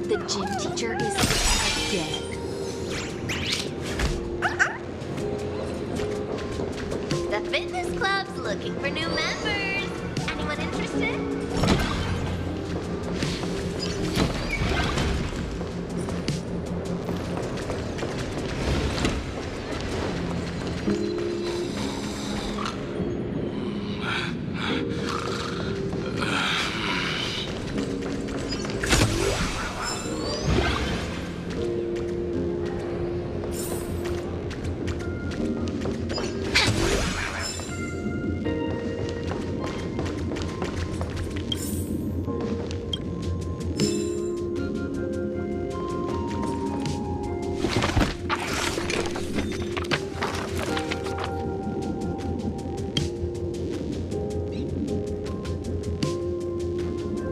The gym teacher is again. The fitness club's looking for new members. Anyone interested?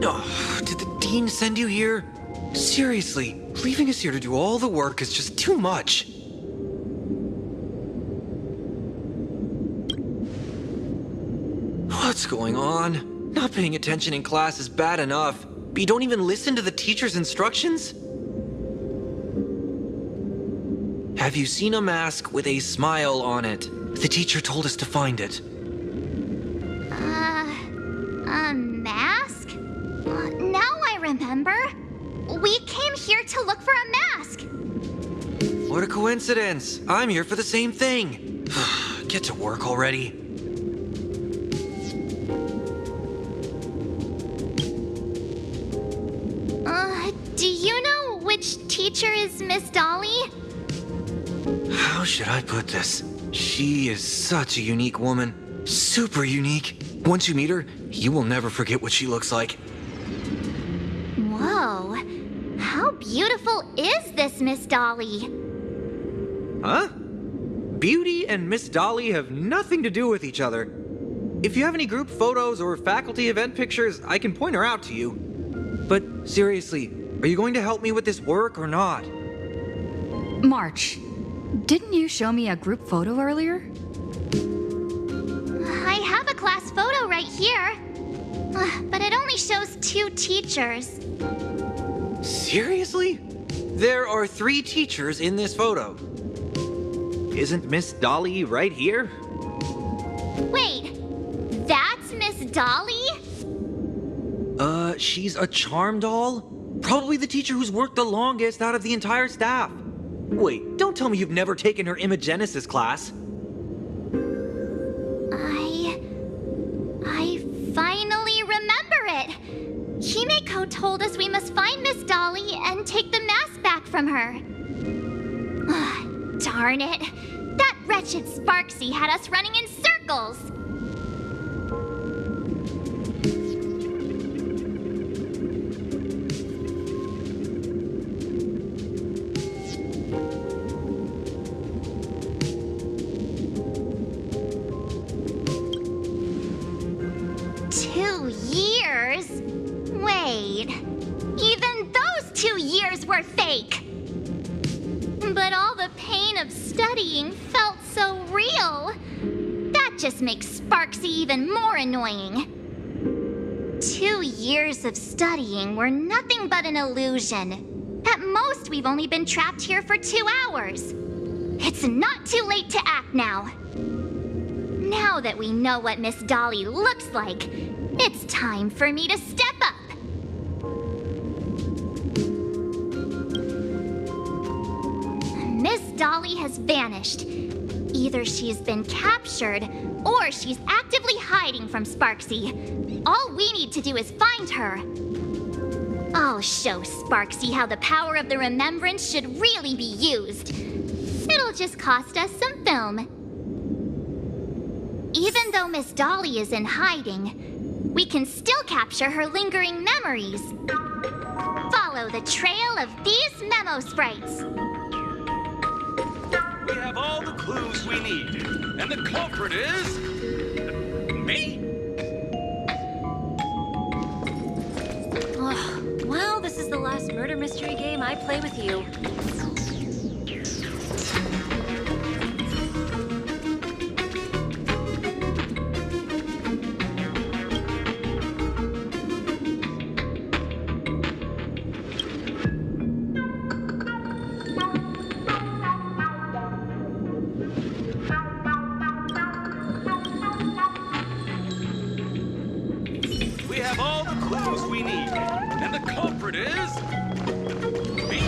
Oh, did the dean send you here? Seriously, leaving us here to do all the work is just too much. What's going on? Not paying attention in class is bad enough, but you don't even listen to the teacher's instructions? Have you seen a mask with a smile on it? The teacher told us to find it. A mask? Now I remember. We came here to look for a mask. What a coincidence. I'm here for the same thing. Get to work already. Do you know which teacher is Miss Dolly? How should I put this? She is such a unique woman. Super unique. Once you meet her, you will never forget what she looks like. Whoa. How beautiful is this Miss Dolly? Huh? Beauty and Miss Dolly have nothing to do with each other. If you have any group photos or faculty event pictures, I can point her out to you. But seriously, are you going to help me with this work or not? March, didn't you show me a group photo earlier? I have a class photo right here. But it only shows 2 teachers. Seriously? There are 3 teachers in this photo. Isn't Miss Dolly right here? Wait, that's Miss Dolly? She's a charm doll? Probably the teacher who's worked the longest out of the entire staff. Wait, don't tell me you've never taken her Imagenesis class. I finally remember it. Himeko told us we must find Miss Dolly and take the mask back from her. Darn it. That wretched Sparksy had us running in circles. Wait, even those 2 years were fake! But all the pain of studying felt so real. That just makes Sparksy even more annoying. 2 years of studying were nothing but an illusion. At most, we've only been trapped here for 2 hours. It's not too late to act now. Now that we know what Miss Dolly looks like, it's time for me to step up. Miss Dolly has vanished. Either she's been captured, or she's actively hiding from Sparksy. All we need to do is find her. I'll show Sparksy how the power of the remembrance should really be used. It'll just cost us some film. Even though Miss Dolly is in hiding, we can still capture her lingering memories. Follow the trail of these memo sprites. We have all the clues we need, and the culprit is... me? Oh, well, this is the last murder mystery game I play with you. culprit is... me.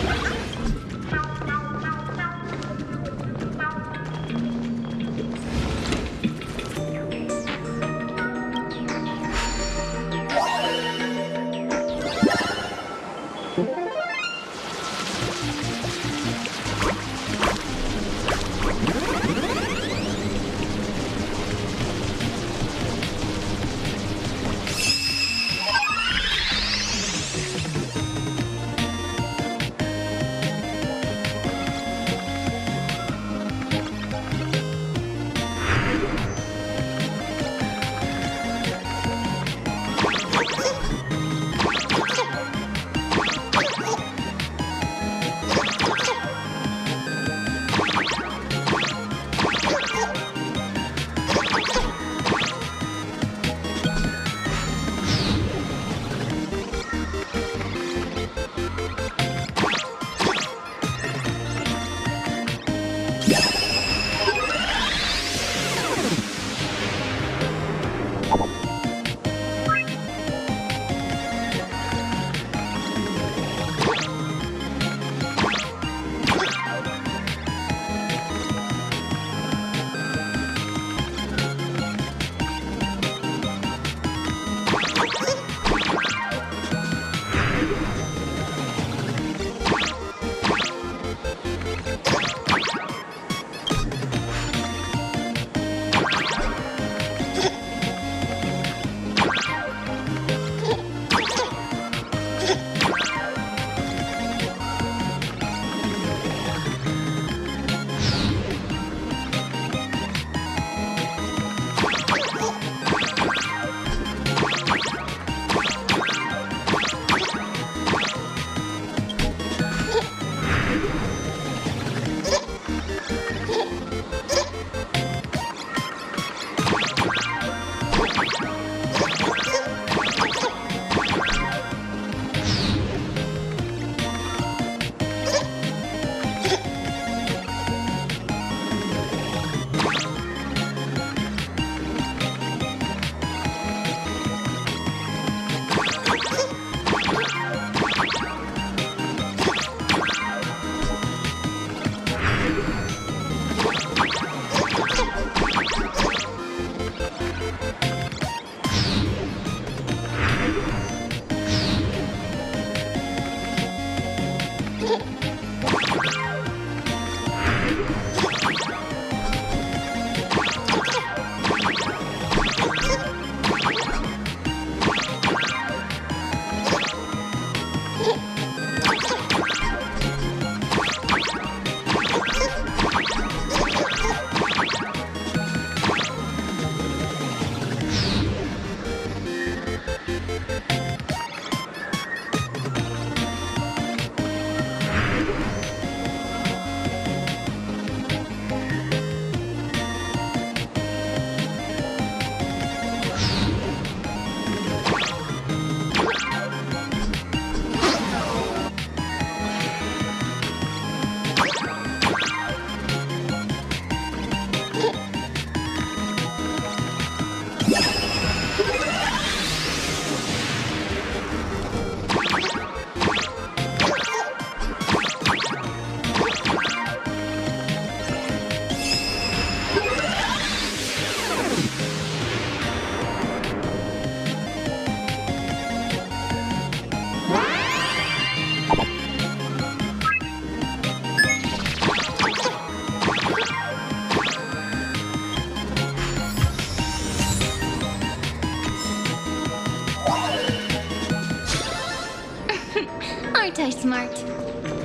Aren't I smart?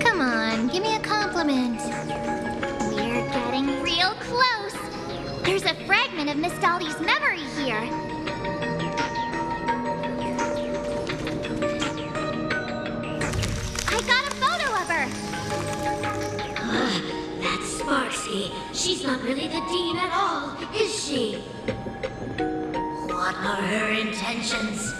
Come on, give me a compliment. We're getting real close. There's a fragment of Miss Dolly's memory here. I got a photo of her. That's Sparksy. She's not really the dean at all, is she? What are her intentions?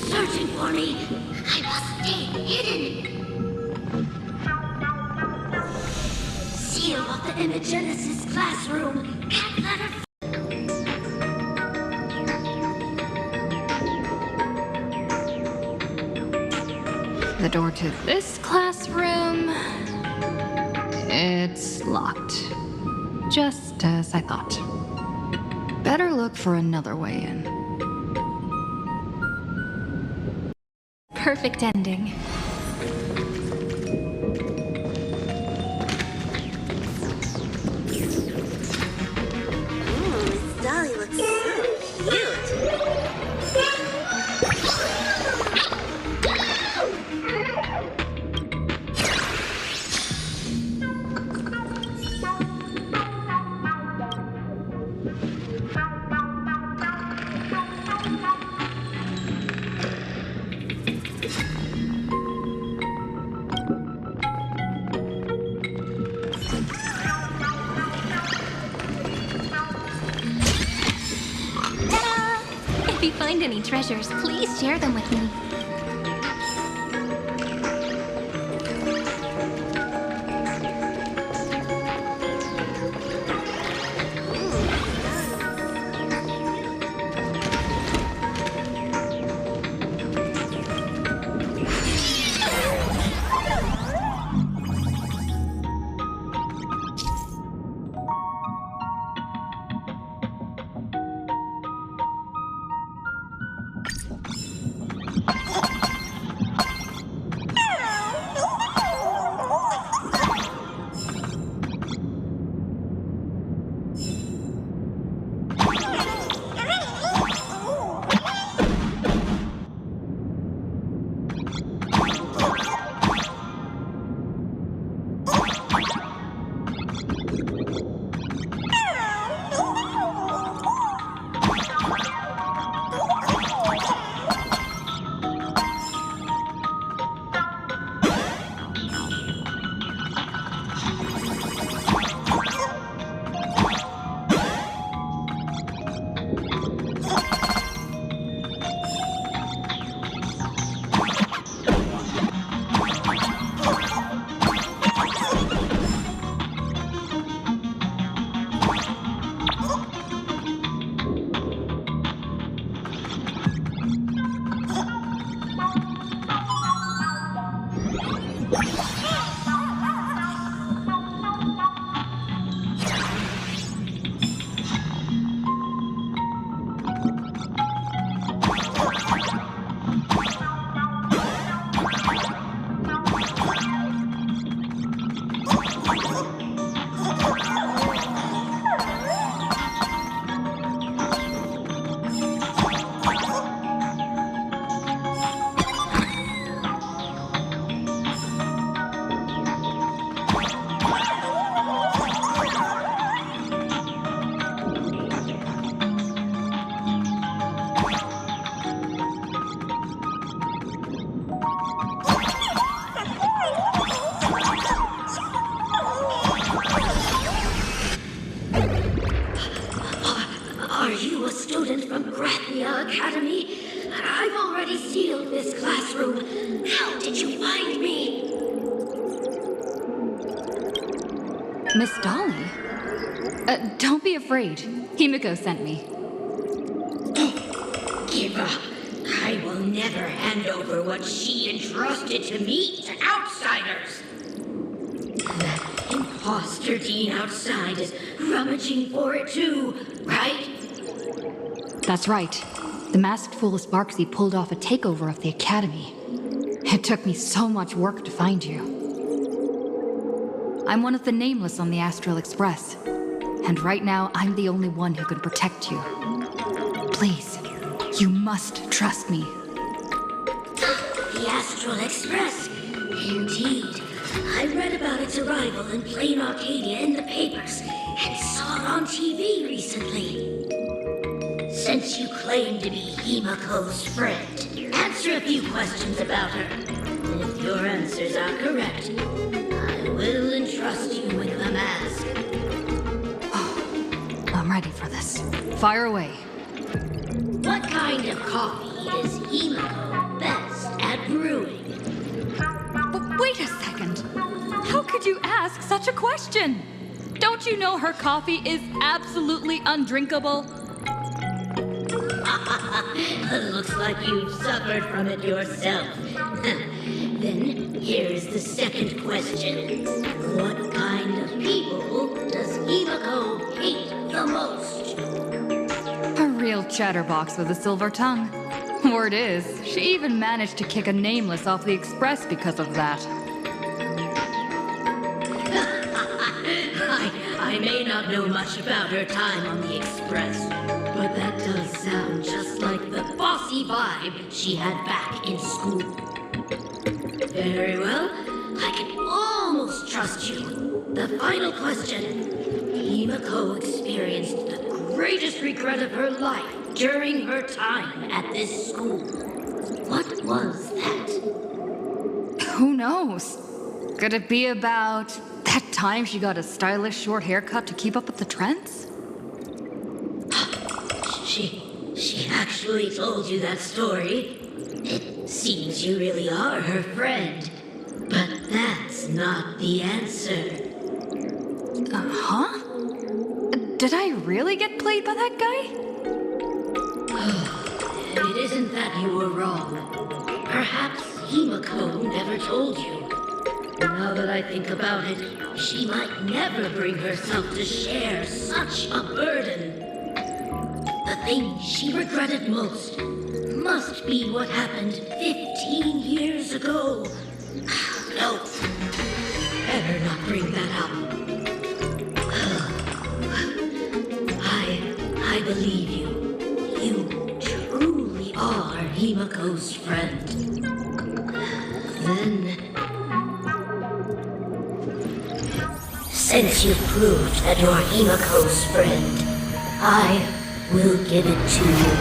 searching for me. I must stay hidden. Seal of the Imagenesis classroom. Can't let her. The door to this classroom... it's locked. Just as I thought. Better look for another way in. Perfect ending. Miss Dolly looks so cute. If you find any treasures, please share them with me. Academy. I've already sealed this classroom. How did you find me? Miss Dolly? Don't be afraid. Himiko sent me. Give up. I will never hand over what she entrusted to me to outsiders. That imposter Dean outside is rummaging for it too, right? That's right. The masked fool Sparksy pulled off a takeover of the Academy. It took me so much work to find you. I'm one of the nameless on the Astral Express. And right now, I'm the only one who can protect you. Please, you must trust me. The Astral Express? Indeed. I read about its arrival in Planarcadia in the papers and saw it on TV recently. Since you claim to be Himiko's friend, answer a few questions about her. If your answers are correct, I will entrust you with the mask. I'm ready for this. Fire away. What kind of coffee is Himiko best at brewing? But wait a second. How could you ask such a question? Don't you know her coffee is absolutely undrinkable? Looks like you've suffered from it yourself. Then here's the second question. What kind of people does Himiko hate the most? A real chatterbox with a silver tongue. Word is, she even managed to kick a nameless off the express because of that. I may not know much about her time on the express, but that does sound just like the bossy vibe she had back in school. Very well, I can almost trust you. The final question. Himiko experienced the greatest regret of her life during her time at this school. What was that? Who knows? Could it be about that time she got a stylish short haircut to keep up with the trends? She actually told you that story. It seems you really are her friend. But that's not the answer. Huh? Did I really get played by that guy? It isn't that you were wrong. Perhaps Himiko never told you. Now that I think about it, she might never bring herself to share such a burden. The thing she regretted most must be what happened 15 years ago. No, better not bring that up. I believe you. You truly are Himiko's friend. Then, since you've proved that you're Himiko's friend, I will give it to you.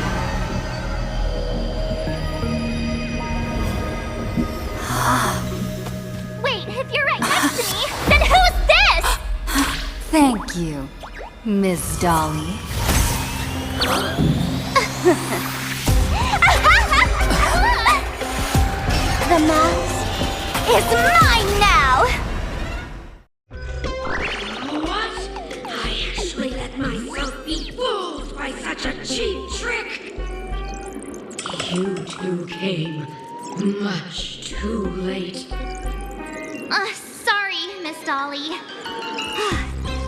Wait, if you're right next to me, then who's this? Thank you, Miss Dolly. The mouse is mine now! What? I actually let myself be fooled by such a cheap trick? You two came much too late. Sorry, Miss Dolly.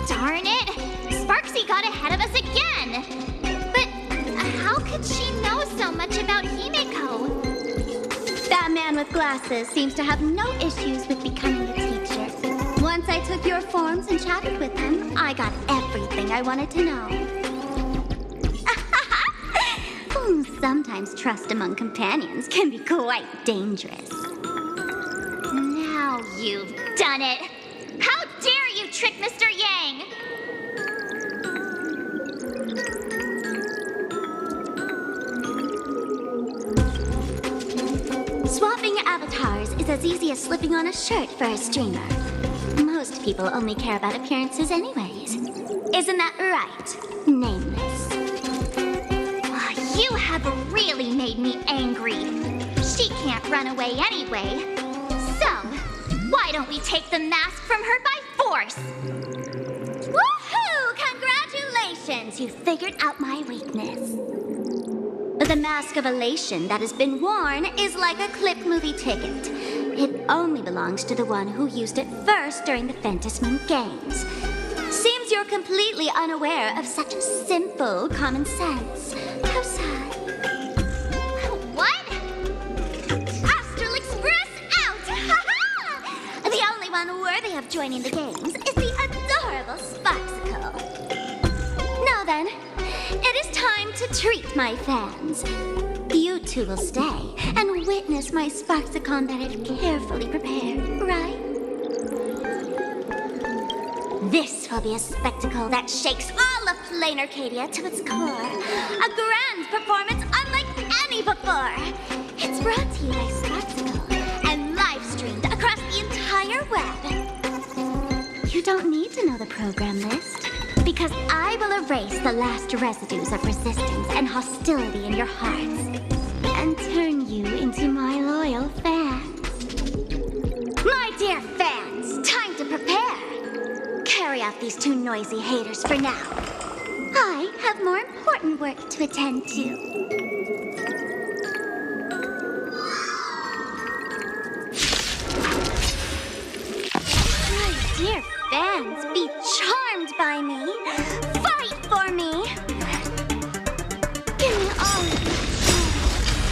Darn it! Sparksy got ahead of us again! But how could she know so much about Himiko? That man with glasses seems to have no issues with becoming a teacher. Once I took your forms and chatted with him, I got everything I wanted to know. Sometimes trust among companions can be quite dangerous. Now you've done it! How dare you trick Mr. Yang! Swapping avatars is as easy as slipping on a shirt for a streamer. Most people only care about appearances anyways. Isn't that right, Nameless? You have really made me angry. She can't run away anyway. So, why don't we take the mask from her by force? Woohoo! Congratulations! You figured out my weakness. The mask of elation that has been worn is like a clip movie ticket. It only belongs to the one who used it first during the Fantasmoon Games. Seems you're completely unaware of such simple common sense. How sad. What? Astral Express out! Ha-ha! The only one worthy of joining the games is the adorable Sparksicle. Now then, it is time to treat my fans. You two will stay and witness my Sparksicon that I've carefully prepared, right? This will be a spectacle that shakes all of Planarcadia to its core. A grand performance unlike any before. It's brought to you by Sparksicle and live streamed across the entire web. You don't need to know the program list, because I will erase the last residues of resistance and hostility in your hearts. And off these two noisy haters for now. I have more important work to attend to. My dear fans, be charmed by me. Fight for me. Give me all of your joy,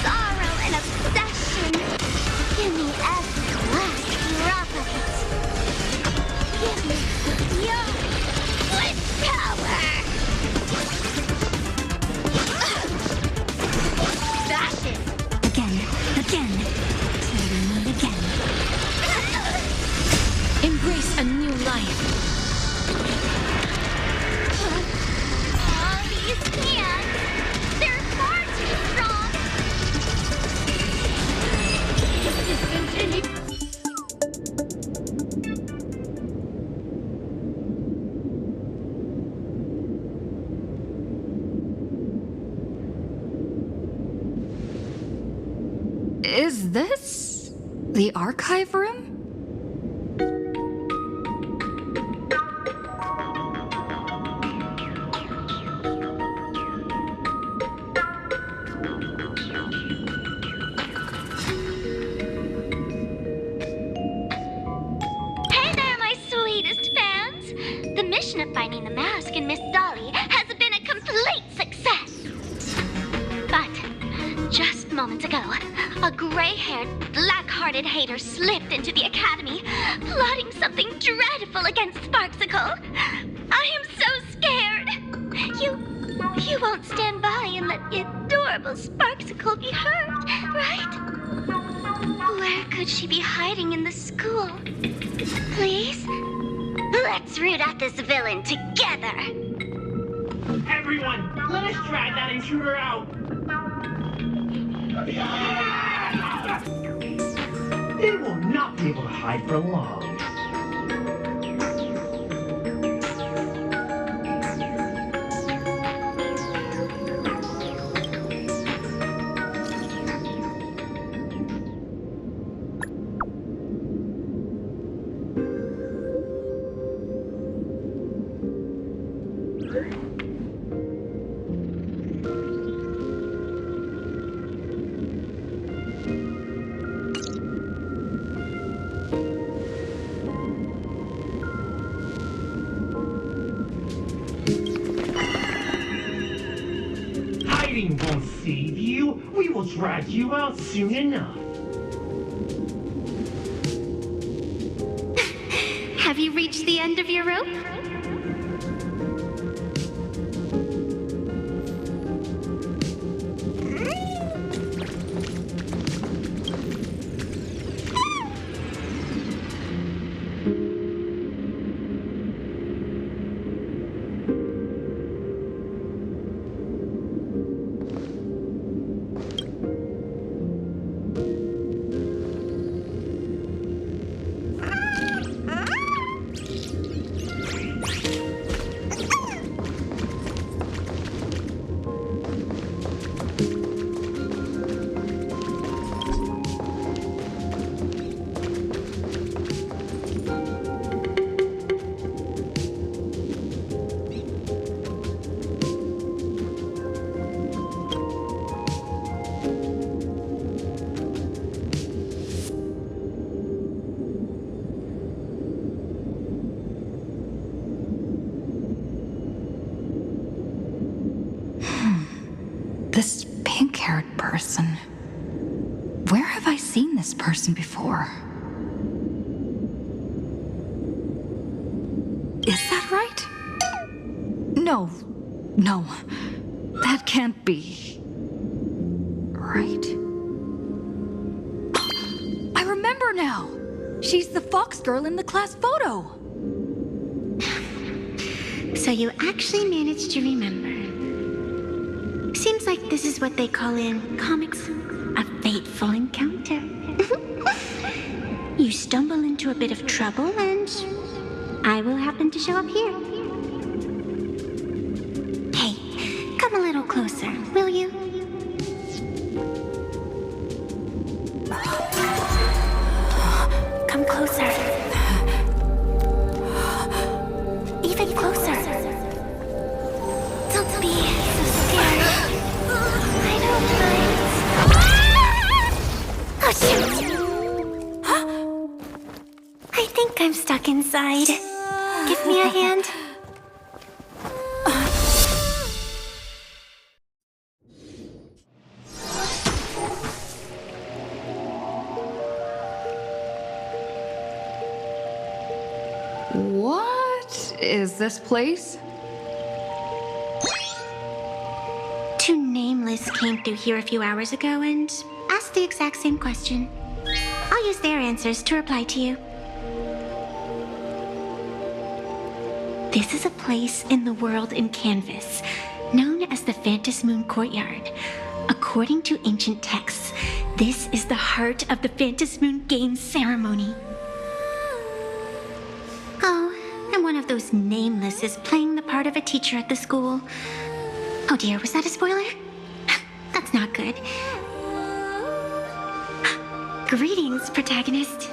sorrow, and obsession. Give me every last drop of it. Give me your willpower. Fascist. Again, till we meet again. Embrace a new life. All these hands, they're far too strong. Discontinue. Is this the archive room? Hey there, my sweetest fans! The mission of finding the mask and Miss Dolly has been a complete success. But just moments ago, a gray-haired, black-hearted hater slipped into the academy, plotting something dreadful against Sparksicle. I am so scared. You won't stand by and let the adorable Sparksicle be hurt, right? Where could she be hiding in the school? Please? Let's root out this villain together. Everyone, let us drag that intruder out! They will not be able to hide for long. Hiding won't save you. We will drag you out soon enough. Have you reached the end of your rope? This pink-haired person. Where have I seen this person before? Is that right? No. That can't be. Right? I remember now! She's the fox girl in the class photo! So you actually managed to remember. Seems like this is what they call in comics a fateful encounter. You stumble into a bit of trouble and I will happen to show up here. Hey, come a little closer, will you? Come closer. I think I'm stuck inside. Give me a hand. What is this place? Two nameless came through here a few hours ago and asked the exact same question. I'll use their answers to reply to you. This is a place in the world in Canvas, known as the Phantom Moon Courtyard. According to ancient texts, this is the heart of the Phantom Moon Games ceremony. Oh, and one of those nameless is playing the part of a teacher at the school. Oh dear, was that a spoiler? That's not good. Greetings, protagonist.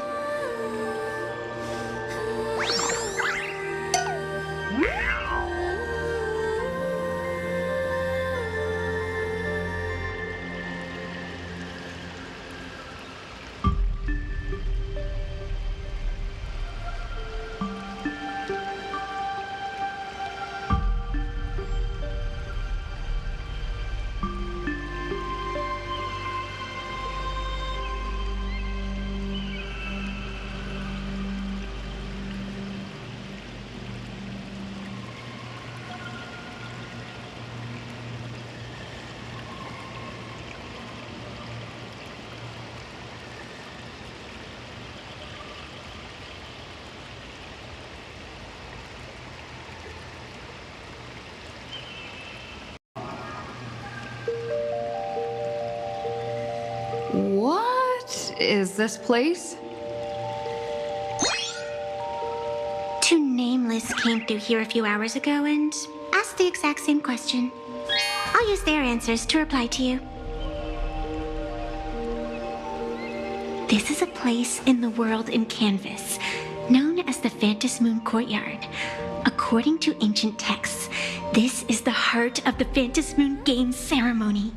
What is this place? Two nameless came through here a few hours ago and asked the exact same question. I'll use their answers to reply to you. This is a place in the world in Canvas, known as the Phantom Moon Courtyard. According to ancient texts, this is the heart of the Phantom Moon Games ceremony.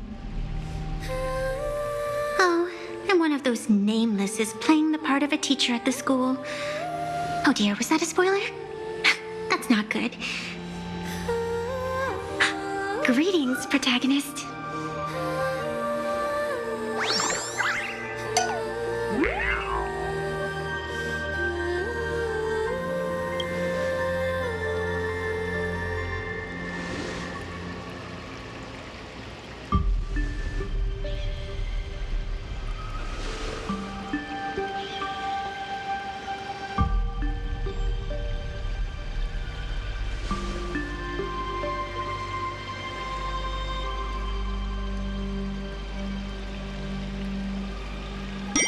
Oh, and one of those nameless is playing the part of a teacher at the school. Oh dear, was that a spoiler? That's not good. Greetings, protagonist.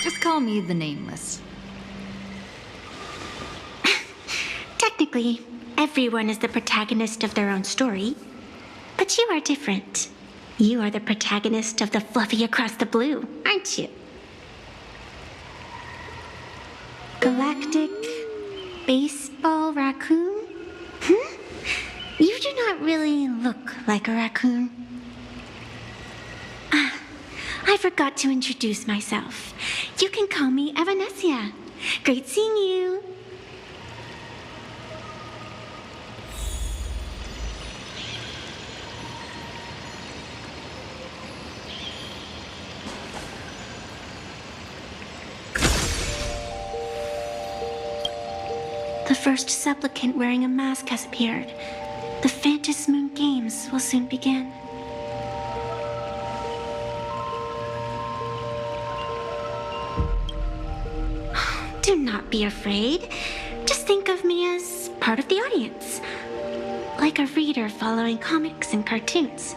Just call me the Nameless. Technically, everyone is the protagonist of their own story. But you are different. You are the protagonist of the Fluffy Across the Blue, aren't you? Galactic Baseball Raccoon? You do not really look like a raccoon. I forgot to introduce myself. You can call me Evanessia. Great seeing you. The first supplicant wearing a mask has appeared. The Phantom Moon Games will soon begin. Do not be afraid. Just think of me as part of the audience. Like a reader following comics and cartoons.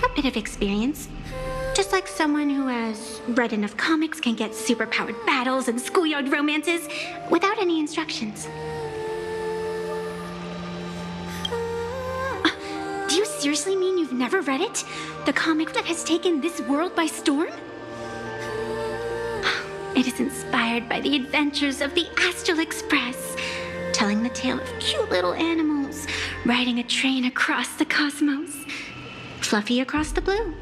A bit of experience. Just like someone who has read enough comics can get superpowered battles and schoolyard romances without any instructions. Do you seriously mean you've never read it? The comic that has taken this world by storm? It is inspired by the adventures of the Astral Express, telling the tale of cute little animals riding a train across the cosmos. fluffy across the blue.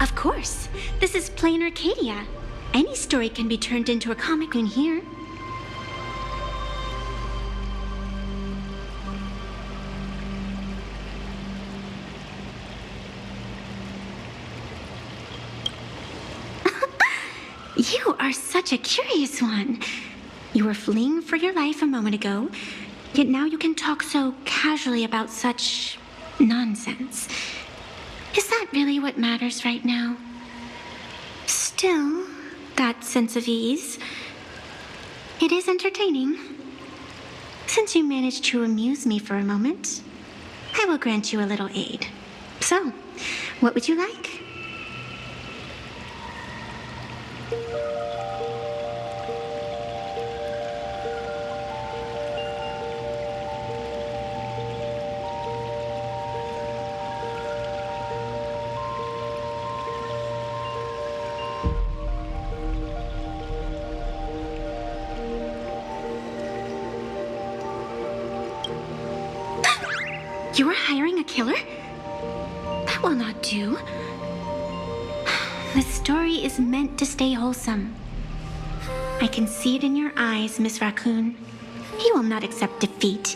Of course, this is Planarcadia. Any story can be turned into a comic in here. You are such a curious one. You were fleeing for your life a moment ago, yet now you can talk so casually about such nonsense. Is that really what matters right now? Still, that sense of ease, it is entertaining. Since you managed to amuse me for a moment, I will grant you a little aid. So, what would you like? You are hiring a killer? That will not do. The story is meant to stay wholesome. I can see it in your eyes, Miss Raccoon. He will not accept defeat.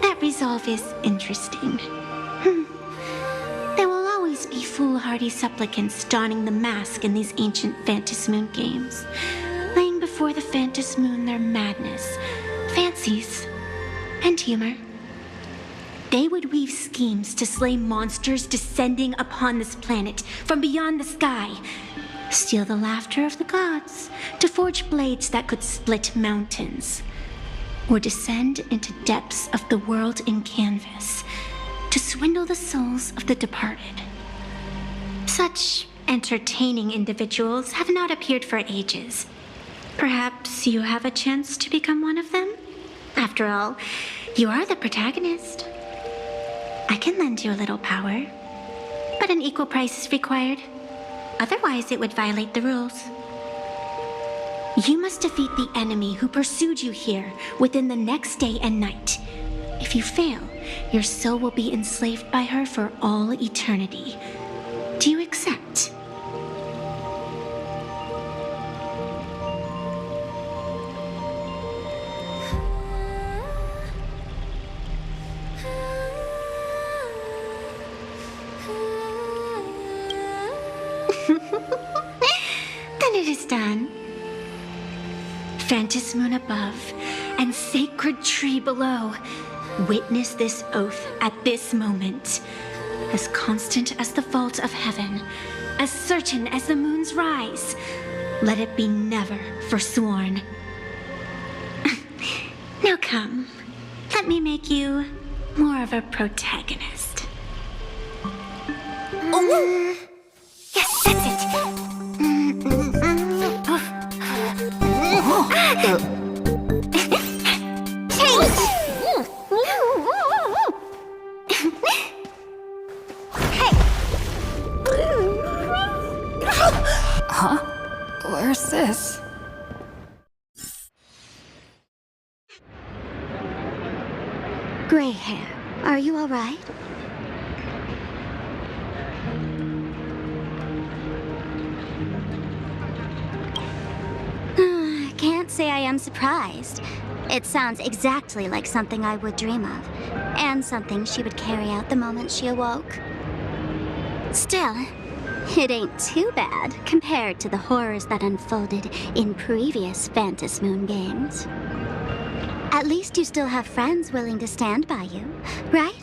That resolve is interesting. There will always be foolhardy supplicants donning the mask in these ancient Phantom Moon games, laying before the Phantom Moon their madness, fancies, and humor. They would weave schemes to slay monsters descending upon this planet from beyond the sky, steal the laughter of the gods to forge blades that could split mountains, or descend into depths of the world in canvas to swindle the souls of the departed. Such entertaining individuals have not appeared for ages. Perhaps you have a chance to become one of them? After all, you are the protagonist. I can lend you a little power, but an equal price is required. Otherwise, it would violate the rules. You must defeat the enemy who pursued you here within the next day and night. If you fail, your soul will be enslaved by her for all eternity. Do you accept? Then it is done. Phantom Moon above and sacred tree below, witness this oath at this moment. As constant as the vault of heaven, as certain as the moon's rise, let it be never forsworn. Now come, let me make you more of a protagonist. Yes, that's it. Huh? Where's this? Gray hair, are you all right? Can't say I am surprised. It sounds exactly like something I would dream of, and something she would carry out the moment she awoke. Still, it ain't too bad compared to the horrors that unfolded in previous Phantom Moon games. At least you still have friends willing to stand by you, right?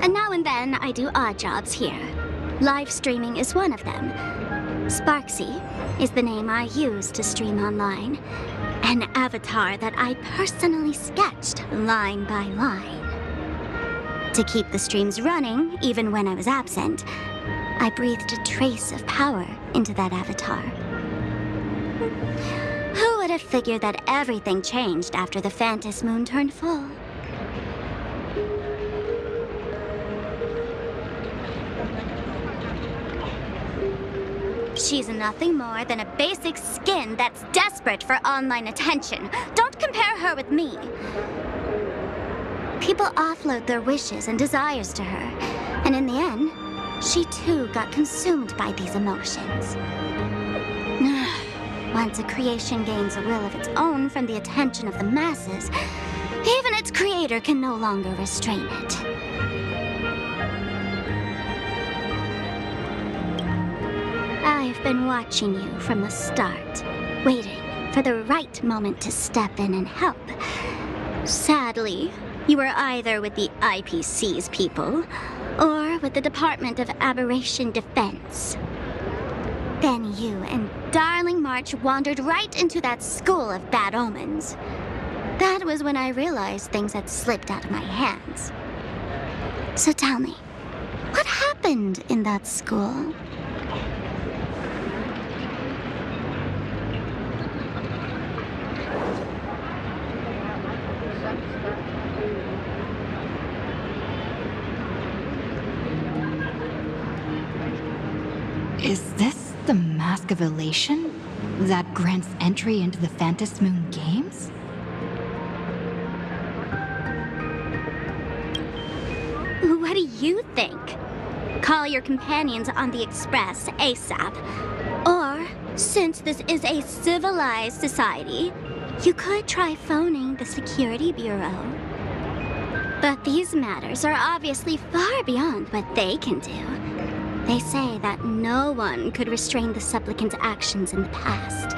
And now and then I do odd jobs here. Live streaming is one of them. Sparksy is the name I use to stream online. An avatar that I personally sketched line by line. To keep the streams running, even when I was absent, I breathed a trace of power into that avatar. Who would have figured that everything changed after the Phantom Moon turned full? She's nothing more than a basic skin that's desperate for online attention. Don't compare her with me. People offload their wishes and desires to her, and in the end, she too got consumed by these emotions. Once a creation gains a will of its own from the attention of the masses, even its creator can no longer restrain it. I've been watching you from the start, waiting for the right moment to step in and help. Sadly, you were either with the IPC's people, or with the Department of Aberration Defense. Then you and Darling March wandered right into that school of bad omens. That was when I realized things had slipped out of my hands. So tell me, what happened in that school? Is this the Mask of Elation that grants entry into the Phantom Moon Games? What do you think? Call your companions on the Express ASAP. Or, since this is a civilized society, you could try phoning the Security Bureau. But these matters are obviously far beyond what they can do. They say that no one could restrain the supplicant's actions in the past.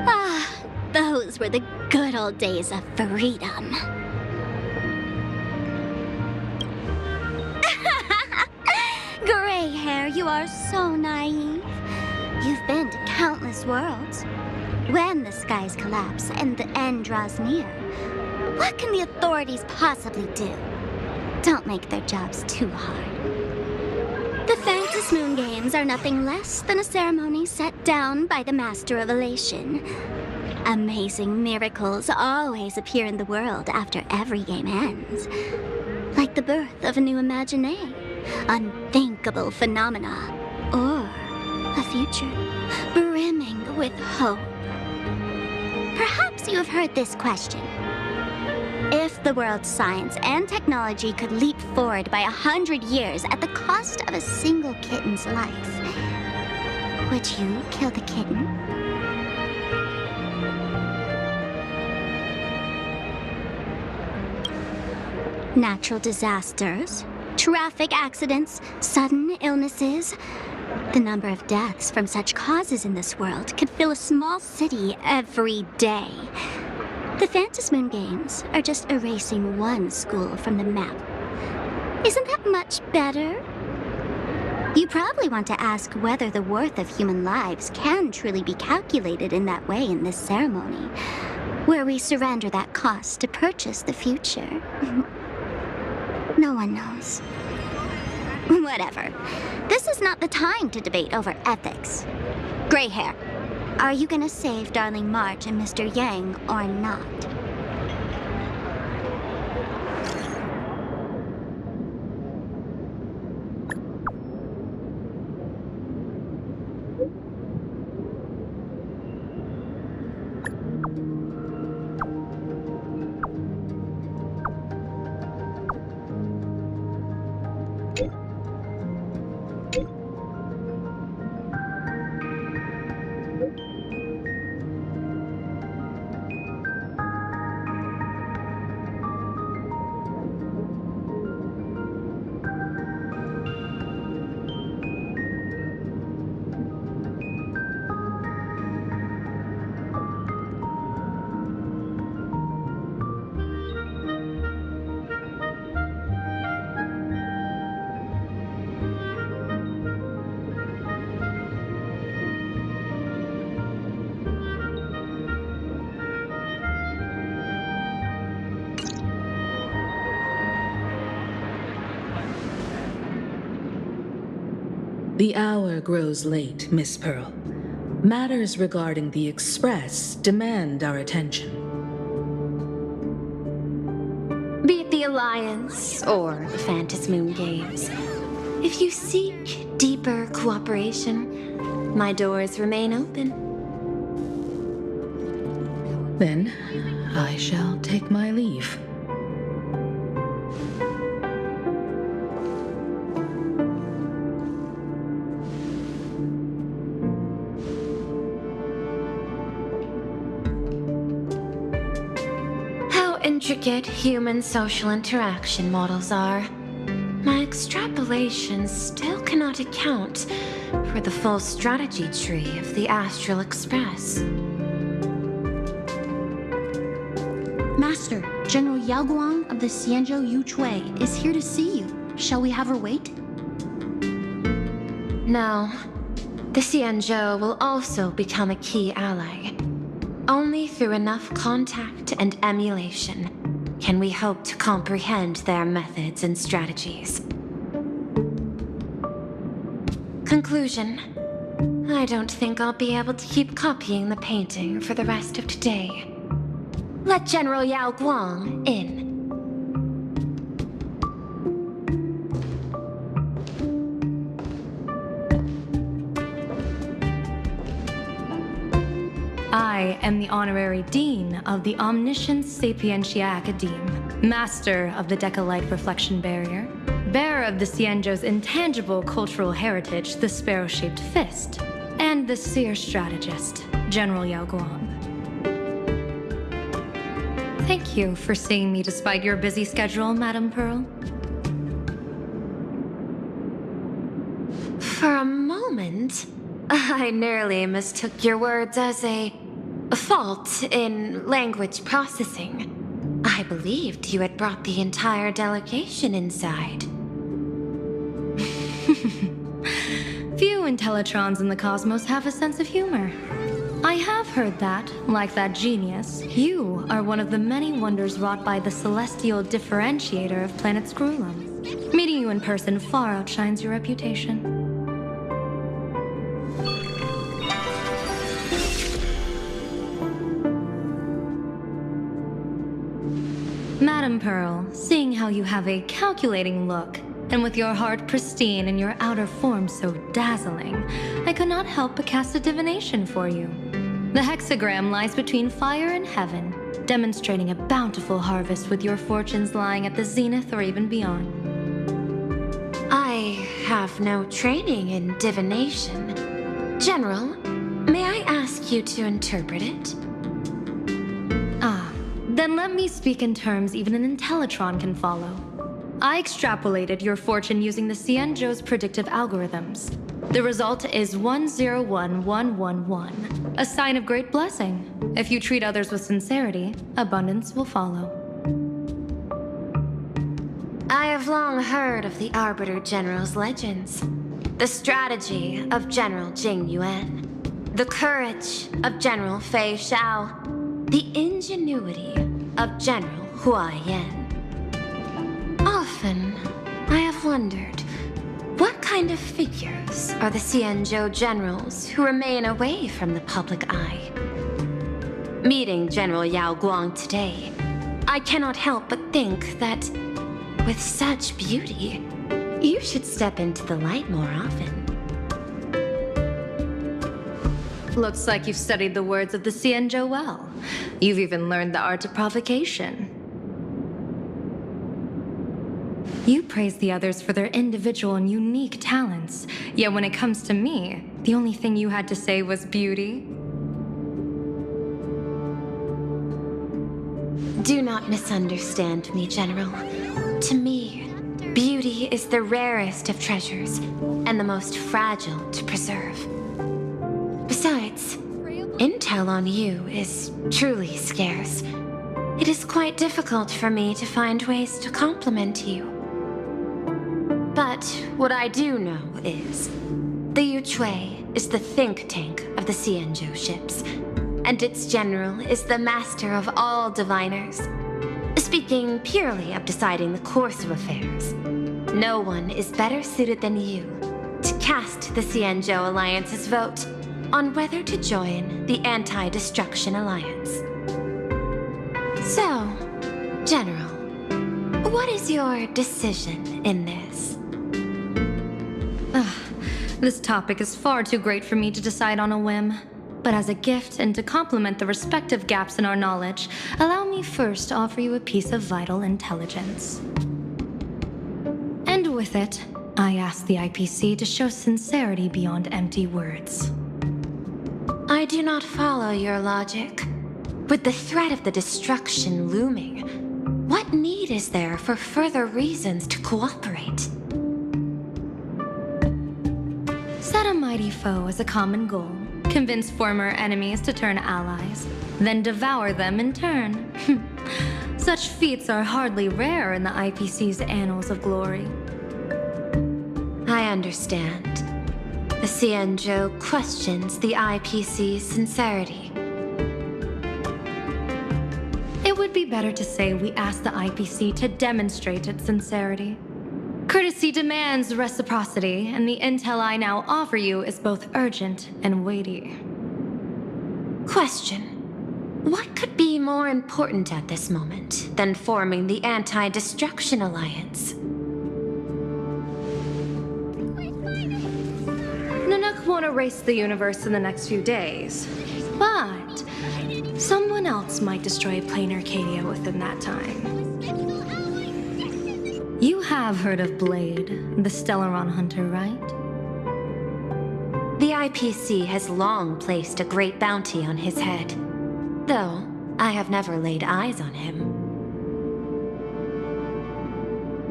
Ah, those were the good old days of freedom. Gray hair, you are so naive. You've been to countless worlds. When the skies collapse and the end draws near, what can the authorities possibly do? Don't make their jobs too hard. The Phantom Moon Games are nothing less than a ceremony set down by the Master of Elation. Amazing miracles always appear in the world after every game ends. Like the birth of a new imagination, unthinkable phenomena, or a future brimming with hope. Perhaps you have heard this question. If the world's science and technology could leap forward by 100 years at the cost of a single kitten's life, would you kill the kitten? Natural disasters, traffic accidents, sudden illnesses. The number of deaths from such causes in this world could fill a small city every day. The Phantom Moon Games are just erasing one school from the map. Isn't that much better? You probably want to ask whether the worth of human lives can truly be calculated in that way in this ceremony, where we surrender that cost to purchase the future. No one knows. Whatever. This is not the time to debate over ethics. Gray hair, are you gonna save Darling March and Mr. Yang or not? The hour grows late, Miss Pearl. Matters regarding the Express demand our attention. Be it the Alliance or the Phantom Moon Games, if you seek deeper cooperation, my doors remain open. Then I shall take my leave. How intricate human social interaction models are. My extrapolations still cannot account for the full strategy tree of the Astral Express. Master, General Yao Guang of the Xianzhou Yu Chui is here to see you. Shall we have her wait? No. The Xianzhou will also become a key ally. Only through enough contact and emulation can we hope to comprehend their methods and strategies. Conclusion. I don't think I'll be able to keep copying the painting for the rest of today. Let General Yao Guang in. I am the Honorary Dean of the Omniscience Sapientia Academe, Master of the Decalite Reflection Barrier, bearer of the Xianzhou's intangible cultural heritage, the Sparrow-Shaped Fist, and the Seer Strategist, General Yao Guang. Thank you for seeing me despite your busy schedule, Madam Pearl. For a moment, I nearly mistook your words as a fault in language processing. I believed you had brought the entire delegation inside. Few Intellitrons in the cosmos have a sense of humor. I have heard that, like that genius, you are one of the many wonders wrought by the celestial differentiator of planet Screwlum. Meeting you in person far outshines your reputation. Madam Pearl, seeing how you have a calculating look, and with your heart pristine and your outer form so dazzling, I could not help but cast a divination for you. The hexagram lies between fire and heaven, demonstrating a bountiful harvest with your fortunes lying at the zenith or even beyond. I have no training in divination. General, may I ask you to interpret it? Then let me speak in terms even an Intellitron can follow. I extrapolated your fortune using the Xianzhou's predictive algorithms. The result is 101111, a sign of great blessing. If you treat others with sincerity, abundance will follow. I have long heard of the Arbiter General's legends. The strategy of General Jing Yuan. The courage of General Fei Xiao. The ingenuity of General Hua Yan. Often, I have wondered, what kind of figures are the Xianzhou generals who remain away from the public eye? Meeting General Yao Guang today, I cannot help but think that, with such beauty, you should step into the light more often. Looks like you've studied the words of the Xianzhou well. You've even learned the art of provocation. You praise the others for their individual and unique talents, yet when it comes to me, the only thing you had to say was beauty. Do not misunderstand me, General. To me, beauty is the rarest of treasures and the most fragile to preserve. Besides, intel on you is truly scarce. It is quite difficult for me to find ways to compliment you. But what I do know is, the Yu Chui is the think tank of the Xianzhou ships, and its general is the master of all diviners. Speaking purely of deciding the course of affairs, no one is better suited than you to cast the Xianzhou Alliance's vote on whether to join the Anti-Destruction Alliance. So, General, what is your decision in this? This topic is far too great for me to decide on a whim. But as a gift and to complement the respective gaps in our knowledge, allow me first to offer you a piece of vital intelligence. And with it, I ask the IPC to show sincerity beyond empty words. I do not follow your logic. With the threat of the destruction looming, what need is there for further reasons to cooperate? Set a mighty foe as a common goal. Convince former enemies to turn allies, then devour them in turn. Such feats are hardly rare in the IPC's annals of glory. I understand. The Xianzhou questions the IPC's sincerity. It would be better to say we ask the IPC to demonstrate its sincerity. Courtesy demands reciprocity, and the intel I now offer you is both urgent and weighty. Question. What could be more important at this moment than forming the Anti-Destruction Alliance? Nanook won't erase the universe in the next few days, but someone else might destroy Planarcadia within that time. You have heard of Blade, the Stellaron hunter, right? The IPC has long placed a great bounty on his head, though I have never laid eyes on him.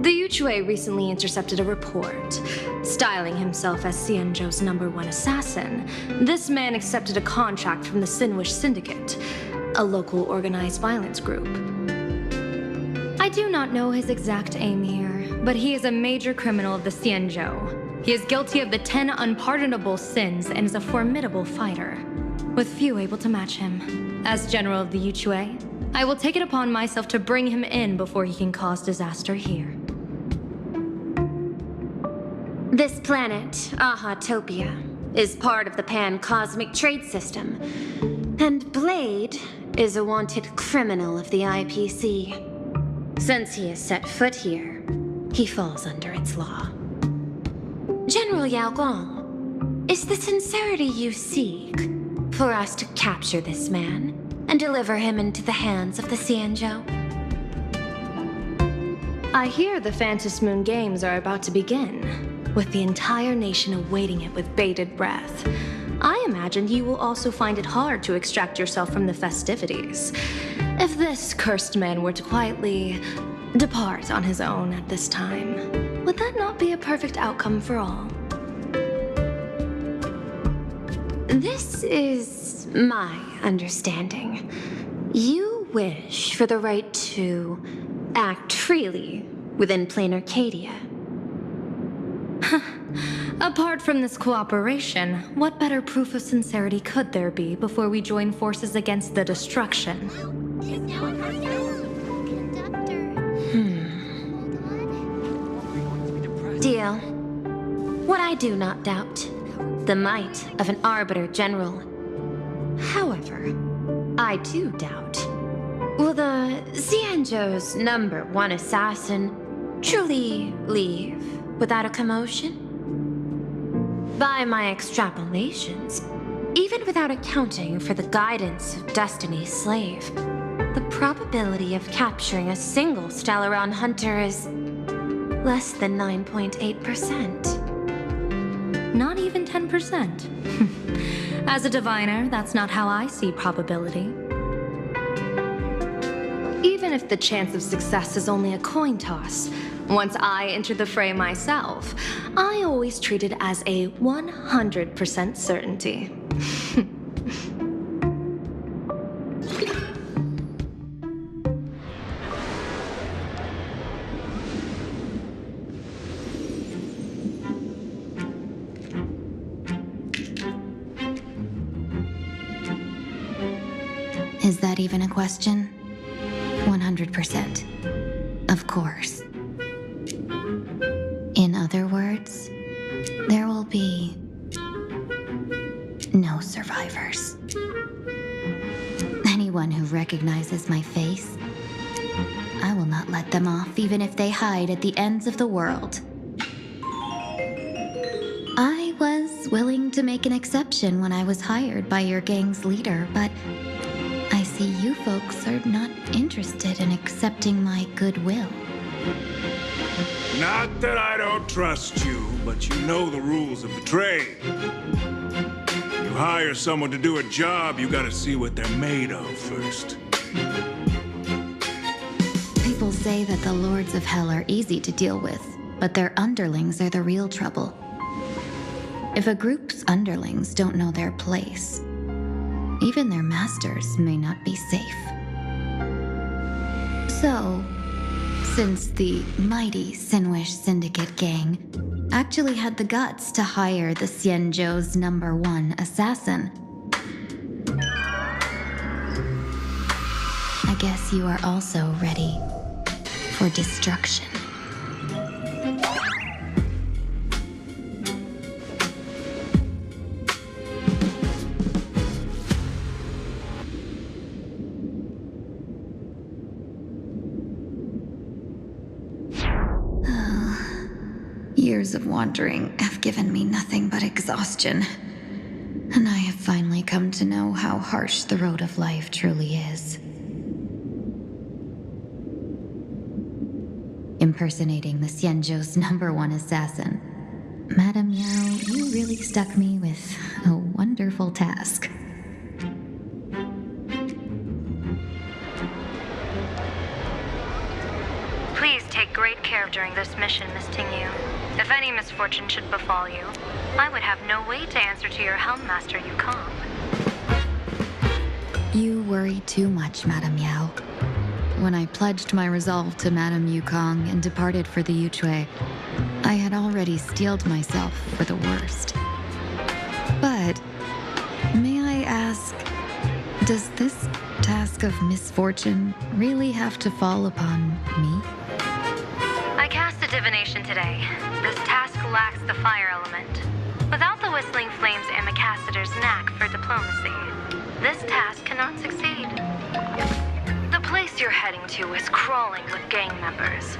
The Yuchue recently intercepted a report. Styling himself as Xianzhou's #1 assassin, this man accepted a contract from the Sinwish Syndicate, a local organized violence group. I do not know his exact aim here, but he is a major criminal of the Xianzhou. He is guilty of the 10 unpardonable sins and is a formidable fighter, with few able to match him. As general of the Yuchue, I will take it upon myself to bring him in before he can cause disaster here. This planet, Ahatopia, is part of the pan-cosmic trade system, and Blade is a wanted criminal of the IPC. Since he has set foot here, he falls under its law. General Yao Gong, is the sincerity you seek for us to capture this man and deliver him into the hands of the Xianzhou? I hear the Phantom Moon Games are about to begin, with the entire nation awaiting it with bated breath. I imagine you will also find it hard to extract yourself from the festivities. If this cursed man were to quietly depart on his own at this time, would that not be a perfect outcome for all? This is my understanding. You wish for the right to act freely within Planarcadia. Apart from this cooperation, what better proof of sincerity could there be before we join forces against the destruction? Deal. What I do not doubt, the might of an Arbiter General. However, I do doubt, will the Xianzhou's #1 assassin truly leave without a commotion? By my extrapolations, even without accounting for the guidance of Destiny's slave, the probability of capturing a single Stellaron hunter is less than 9.8%. Not even 10%. As a diviner, that's not how I see probability. Even if the chance of success is only a coin toss, once I enter the fray myself, I always treat it as a 100% certainty. Is that even a question? 100%. Of course. In other words, there will be no survivors. Anyone who recognizes my face, I will not let them off even if they hide at the ends of the world. I was willing to make an exception when I was hired by your gang's leader, but I see you folks are not interested in accepting my goodwill. Not that I don't trust you, but you know the rules of the trade. You hire someone to do a job, you gotta see what they're made of first. People say that the Lords of Hell are easy to deal with, but their underlings are the real trouble. If a group's underlings don't know their place, even their masters may not be safe. So, since the mighty Sinwish Syndicate gang actually had the guts to hire the Xianzhou's #1 assassin, I guess you are also ready for destruction. Years of wandering have given me nothing but exhaustion, and I have finally come to know how harsh the road of life truly is. Impersonating the Xianzhou's #1 assassin, Madame Yao, you really stuck me with a wonderful task. Please take great care during this mission, Miss Tingyu. If any misfortune should befall you, I would have no way to answer to your Helm Master Yukong. You worry too much, Madame Yao. When I pledged my resolve to Madame Yukong and departed for the Yuchui, I had already steeled myself for the worst. But, may I ask, does this task of misfortune really have to fall upon me? I cast a divination today. This task lacks the fire element. Without the Whistling Flames Ambassador's knack for diplomacy, this task cannot succeed. The place you're heading to is crawling with gang members.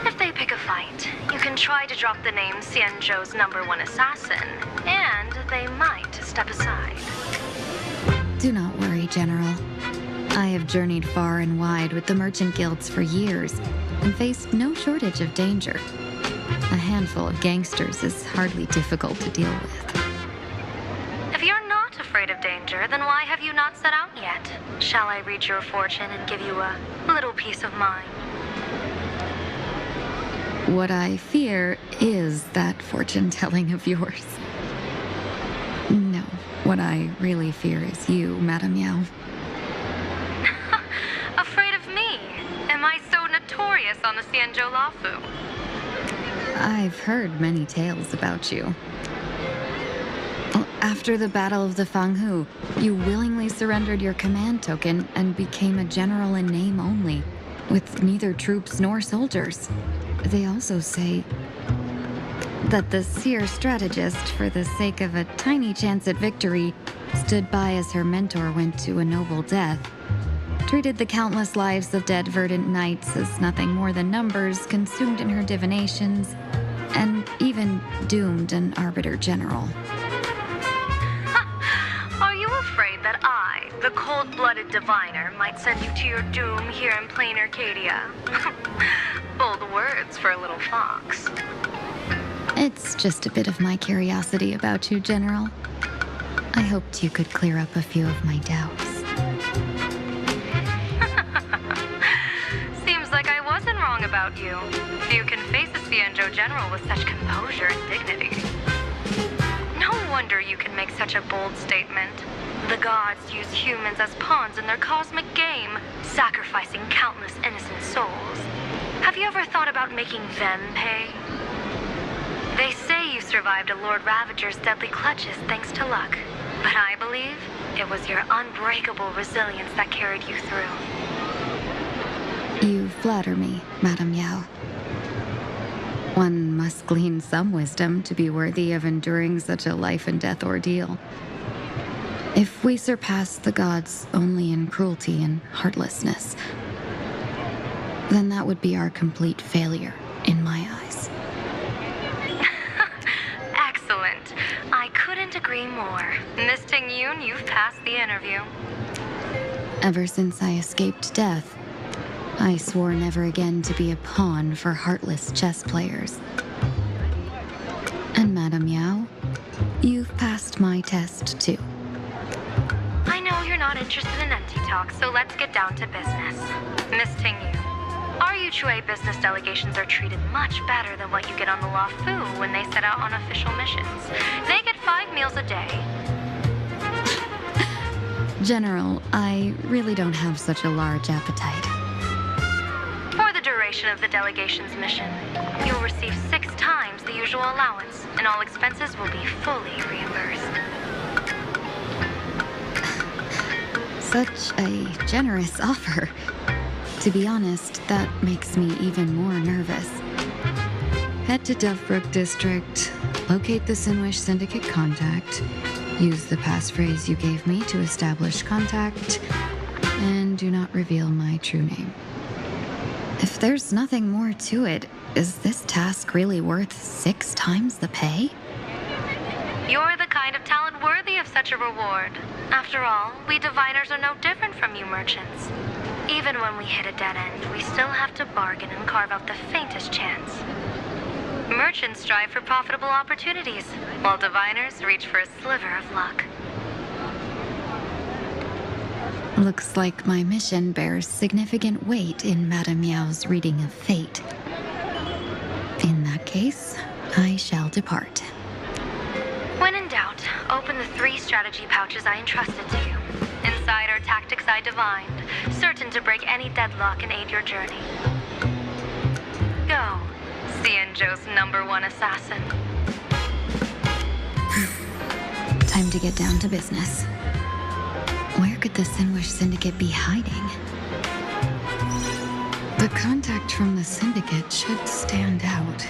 If they pick a fight, you can try to drop the name Xianzhou's #1 assassin, and they might step aside. Do not worry, General. I have journeyed far and wide with the merchant guilds for years and faced no shortage of danger. A handful of gangsters is hardly difficult to deal with. If you're not afraid of danger, then why have you not set out yet? Shall I read your fortune and give you a little peace of mind? What I fear is that fortune-telling of yours. No, what I really fear is you, Madame Yao. Afraid of me? Am I so notorious on the Xianzhou Lafu? I've heard many tales about you. After the Battle of the Fanghu, you willingly surrendered your command token and became a general in name only, with neither troops nor soldiers. They also say that the seer strategist, for the sake of a tiny chance at victory, stood by as her mentor went to a noble death, treated the countless lives of dead verdant knights as nothing more than numbers consumed in her divinations, and even doomed an arbiter general. Are you afraid that I, the cold-blooded diviner, might send you to your doom here in Planarcadia? Bold words for a little fox. It's just a bit of my curiosity about you, General. I hoped you could clear up a few of my doubts. Seems like I wasn't wrong about you. You can face a Xianzhou general with such composure and dignity. No wonder you can make such a bold statement. The gods use humans as pawns in their cosmic game, sacrificing countless innocent souls. Have you ever thought about making them pay? They say you survived a Lord Ravager's deadly clutches thanks to luck, but I believe it was your unbreakable resilience that carried you through. You flatter me, Madame Yao. One must glean some wisdom to be worthy of enduring such a life-and-death ordeal. If we surpass the gods only in cruelty and heartlessness, then that would be our complete failure in my eyes. Excellent. I couldn't couldn't agree more. Miss Ting-Yoon, you've passed the interview. Ever since I escaped death, I swore never again to be a pawn for heartless chess players. And Madame Yao, you've passed my test too. I know you're not interested in empty talk, so let's get down to business. Miss Ting-Yoon, our Yuchue business delegations are treated much better than what you get on the La Fu when they set out on official missions. They get 5 meals a day. General, I really don't have such a large appetite. For the duration of the delegation's mission, you'll receive 6 times the usual allowance, and all expenses will be fully reimbursed. Such a generous offer. To be honest, that makes me even more nervous. Head to Dovebrook District, locate the Sinwish Syndicate contact, use the passphrase you gave me to establish contact, and do not reveal my true name. If there's nothing more to it, is this task really worth 6 times the pay? You're the kind of talent worthy of such a reward. After all, we diviners are no different from you merchants. Even when we hit a dead end, we still have to bargain and carve out the faintest chance. Merchants strive for profitable opportunities, while diviners reach for a sliver of luck. Looks like my mission bears significant weight in Madame Yao's reading of fate. In that case, I shall depart. When in doubt, open the 3 strategy pouches I entrusted to you. Inside are tactics I divined, certain to break any deadlock and aid your journey. Go, Xianzhou's #1 assassin. Time to get down to business. Where could the Sinwish Syndicate be hiding? The contact from the Syndicate should stand out.